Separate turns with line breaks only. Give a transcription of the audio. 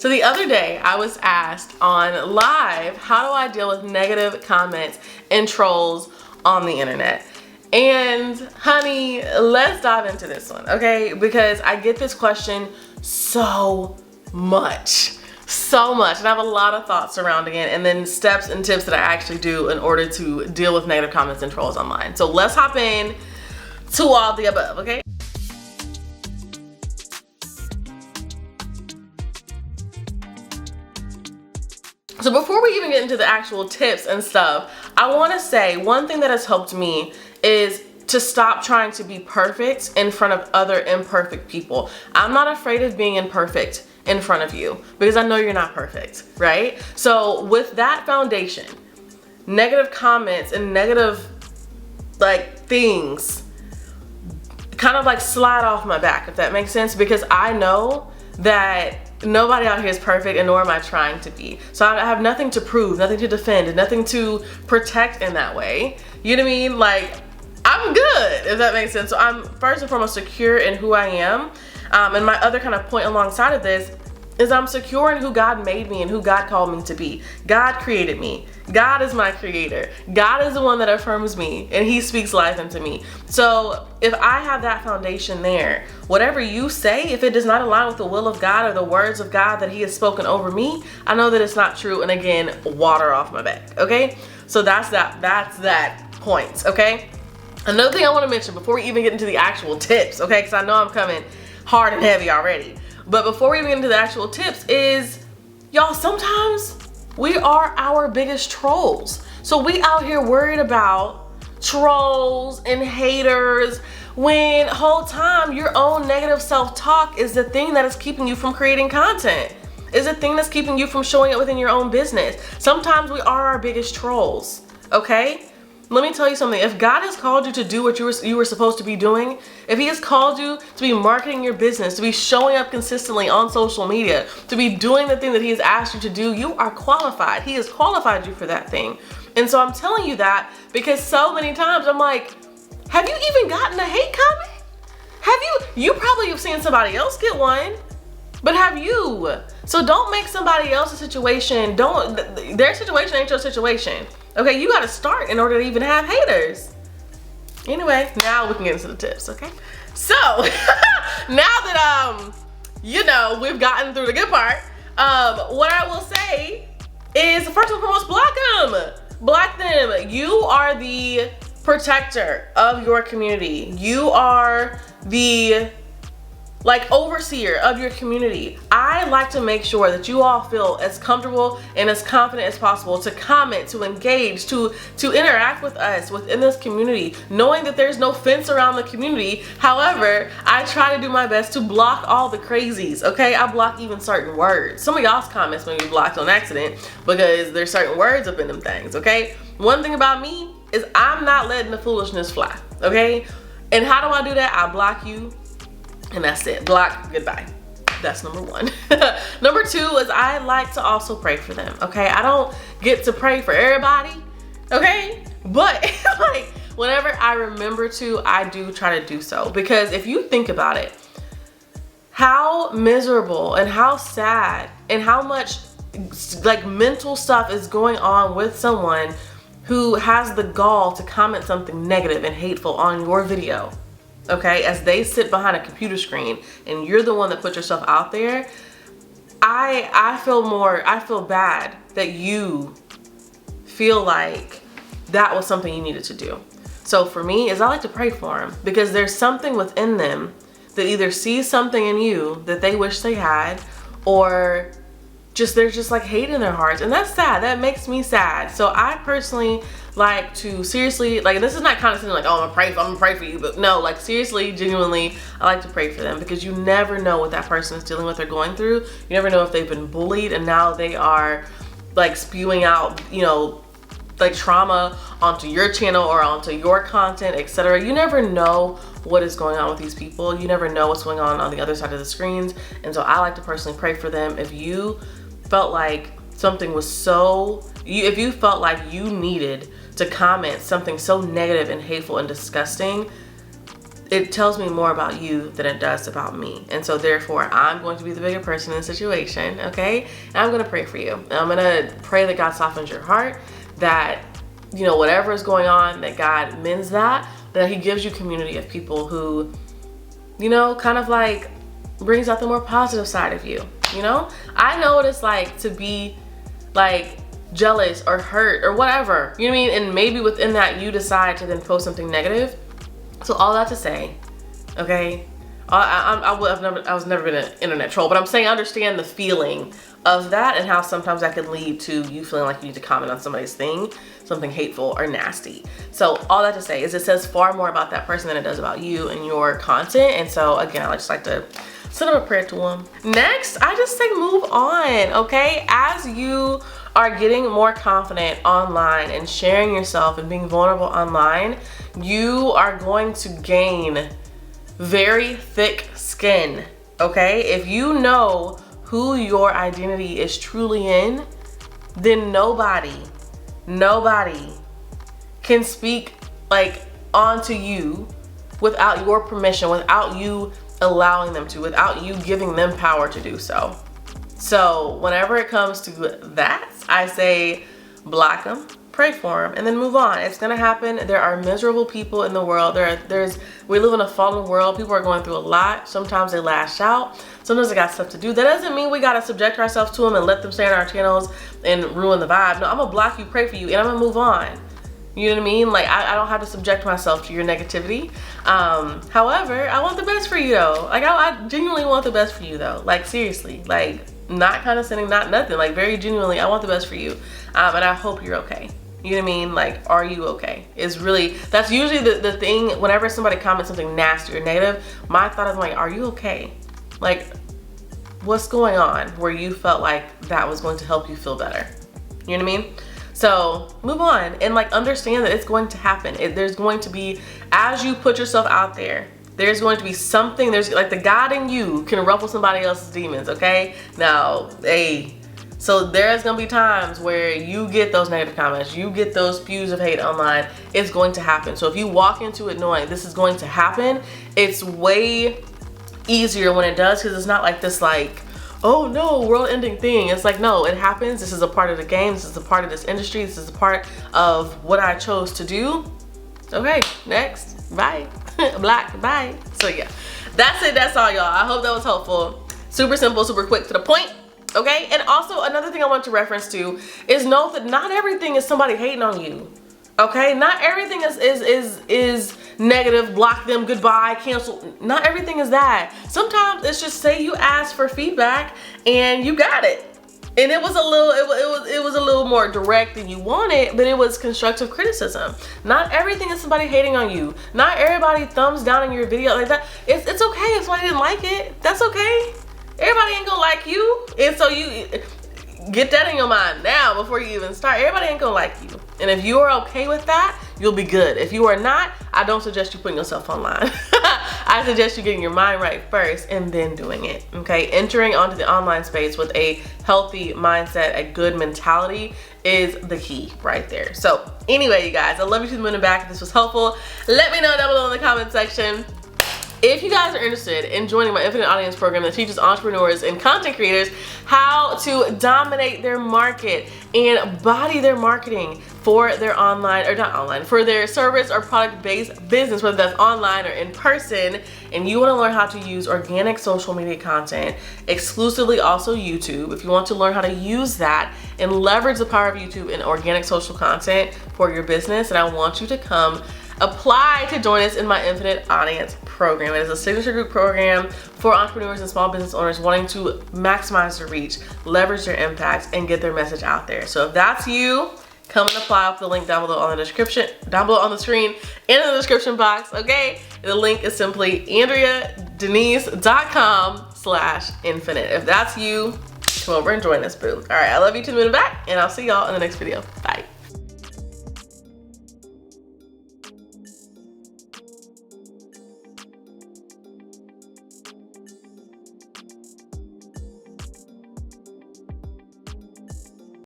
So the other day I was asked on live, how do I deal with negative comments and trolls on the internet? And honey, let's dive into this one, okay? Because I get this question so much. And I have a lot of thoughts surrounding it, and then steps and tips that I actually do in order to deal with negative comments and trolls online. So let's hop in to all the above, okay? So before we even get into the actual tips and stuff, I want to say one thing that has helped me is to stop trying to be perfect in front of other imperfect people. I'm not afraid of being imperfect in front of you because I know you're not perfect, right? So with that foundation, negative comments and negative things kind of slide off my back, if that makes sense, because I know that nobody out here is perfect, and nor am I trying to be. So I have nothing to prove, nothing to defend, nothing to protect in that way. You know what I mean? I'm good, if that makes sense. So I'm first and foremost secure in who I am. And my other kind of point alongside of this is I'm secure in who God made me and who God called me to be. God created me. God is my creator. God is the one that affirms me, and he speaks life into me. So if I have that foundation there, whatever you say, if it does not align with the will of God or the words of God that he has spoken over me, I know that it's not true, and again, water off my back, okay? So that's that point, okay? Another thing I want to mention before we even get into the actual tips, okay, because I know I'm coming hard and heavy already, but before we even get into the actual tips is, y'all, sometimes we are our biggest trolls. So we out here worried about trolls and haters when whole time your own negative self-talk is the thing that is keeping you from creating content, is the thing that's keeping you from showing up within your own business. Sometimes we are our biggest trolls, okay? Let me tell you something. If God has called you to do what you were supposed to be doing, if he has called you to be marketing your business, to be showing up consistently on social media, to be doing the thing that he has asked you to do, you are qualified. He has qualified you for that thing. And so I'm telling you that because so many times I'm like, have you even gotten a hate comment? You probably have seen somebody else get one, but have you? So don't make somebody else's situation, their situation ain't your situation. Okay, you gotta start in order to even have haters. Anyway, now we can get into the tips, okay? So, now that, we've gotten through the good part, what I will say is, first and foremost, block them. Block them. You are the protector of your community. You are the overseer of your community. I like to make sure that you all feel as comfortable and as confident as possible to comment, to engage, to interact with us within this community, knowing that there's no fence around the community. However, I try to do my best to block all the crazies, okay? I block even certain words. Some of y'all's comments may be blocked on accident because there's certain words up in them things, okay? One thing about me is I'm not letting the foolishness fly, okay? And how do I do that? I block you. And that's it. Block, goodbye. That's number one. Number two is I like to also pray for them, okay? I don't get to pray for everybody, okay? But whenever I remember to, I do try to do so. Because if you think about it, how miserable and how sad and how much mental stuff is going on with someone who has the gall to comment something negative and hateful on your video. Okay, as they sit behind a computer screen and you're the one that put yourself out there, I feel bad that you feel like that was something you needed to do. So for me, is I like to pray for them because there's something within them that either sees something in you that they wish they had, or there's just hate in their hearts, and that's sad. That makes me sad. So I personally like to seriously, this is not condescending, oh, I'm gonna pray for you, but no, seriously, genuinely, I like to pray for them because you never know what that person is dealing with or going through. You never know if they've been bullied and now they are spewing out, trauma onto your channel or onto your content, etc. You never know what is going on with these people. You never know what's going on the other side of the screens. And so I like to personally pray for them. If you felt like something was if you felt like you needed to comment something so negative and hateful and disgusting, it tells me more about you than it does about me. And so therefore, I'm going to be the bigger person in the situation, okay? And I'm gonna pray for you. And I'm gonna pray that God softens your heart, that, you know, whatever is going on, that God mends that He gives you community of people who, you know, kind of like brings out the more positive side of you, you know? I know what it's like to be like jealous or hurt or whatever, you know what I mean? And maybe within that, you decide to then post something negative. So all that to say, okay, I was never been an internet troll, but I'm saying I understand the feeling of that and how sometimes that can lead to you feeling like you need to comment on somebody's thing, something hateful or nasty. So all that to say is it says far more about that person than it does about you and your content. And so again, I just like to send up a prayer to them. Next, I just say move on, okay? As you are getting more confident online and sharing yourself and being vulnerable online, you are going to gain very thick skin, okay? If you know who your identity is truly in, then nobody can speak like onto you without your permission, without you allowing them to, without you giving them power to do so. So whenever it comes to that, I say block them, pray for them, and then move on. It's gonna happen. There are miserable people in the world. We live in a fallen world. People are going through a lot. Sometimes they lash out. Sometimes they got stuff to do. That doesn't mean we gotta subject ourselves to them and let them stay on our channels and ruin the vibe. No, I'm gonna block you, pray for you, and I'm gonna move on. You know what I mean? Like, I don't have to subject myself to your negativity. However, I want the best for you though. Like, I genuinely want the best for you though. Like, seriously, like, not condescending, not nothing. Like, very genuinely, I want the best for you. And I hope you're okay. You know what I mean? Like, are you okay? That's usually the thing. Whenever somebody comments something nasty or negative, my thought is like, are you okay? Like, what's going on where you felt like that was going to help you feel better? You know what I mean? So move on and like understand that it's going to happen. There's going to be, as you put yourself out there, there's going to be something, there's like the God in you can ruffle somebody else's demons, okay? Now, hey, so there's gonna be times where you get those negative comments, you get those spews of hate online. It's going to happen. So if you walk into it knowing this is going to happen, it's way easier when it does, because it's not like this like, oh no, world-ending thing. It's like, no, it happens. This is a part of the game. This is a part of this industry. This is a part of what I chose to do. Okay, next, bye. Black, bye. So yeah, that's it. That's all, y'all. I hope that was helpful. Super simple, super quick to the point. Okay, and also another thing I want to reference to is note that not everything is somebody hating on you. Okay, not everything is negative, block them, goodbye, cancel. Not everything is that. Sometimes it's just say you asked for feedback and you got it. And it was a little more direct than you wanted, but it was constructive criticism. Not everything is somebody hating on you. Not everybody thumbs down in your video like that. It's okay if somebody didn't like it. That's okay. Everybody ain't gonna like you. And so you get that in your mind now before you even start. Everybody ain't gonna like you. And if you are okay with that, you'll be good. If you are not, I don't suggest you putting yourself online. I suggest you getting your mind right first and then doing it, okay? Entering onto the online space with a healthy mindset, a good mentality is the key right there. So anyway, you guys, I love you to the moon and back. If this was helpful, let me know down below in the comment section. If you guys are interested in joining my Infinite Audience program that teaches entrepreneurs and content creators how to dominate their market and body their marketing for their online, or not online, for their service or product-based business, whether that's online or in person, and you want to learn how to use organic social media content, exclusively also YouTube, if you want to learn how to use that and leverage the power of YouTube and organic social content for your business, and I want you to come apply to join us in my Infinite Audience program. It is a signature group program for entrepreneurs and small business owners wanting to maximize their reach, leverage their impact, and get their message out there. So if that's you, come and apply off the link down below on the description, down below on the screen, and in the description box, okay? The link is simply AndreaDenise.com/infinite. If that's you, come over and join us, boo. All right, I love you to the moon and back, and I'll see y'all in the next video. Bye.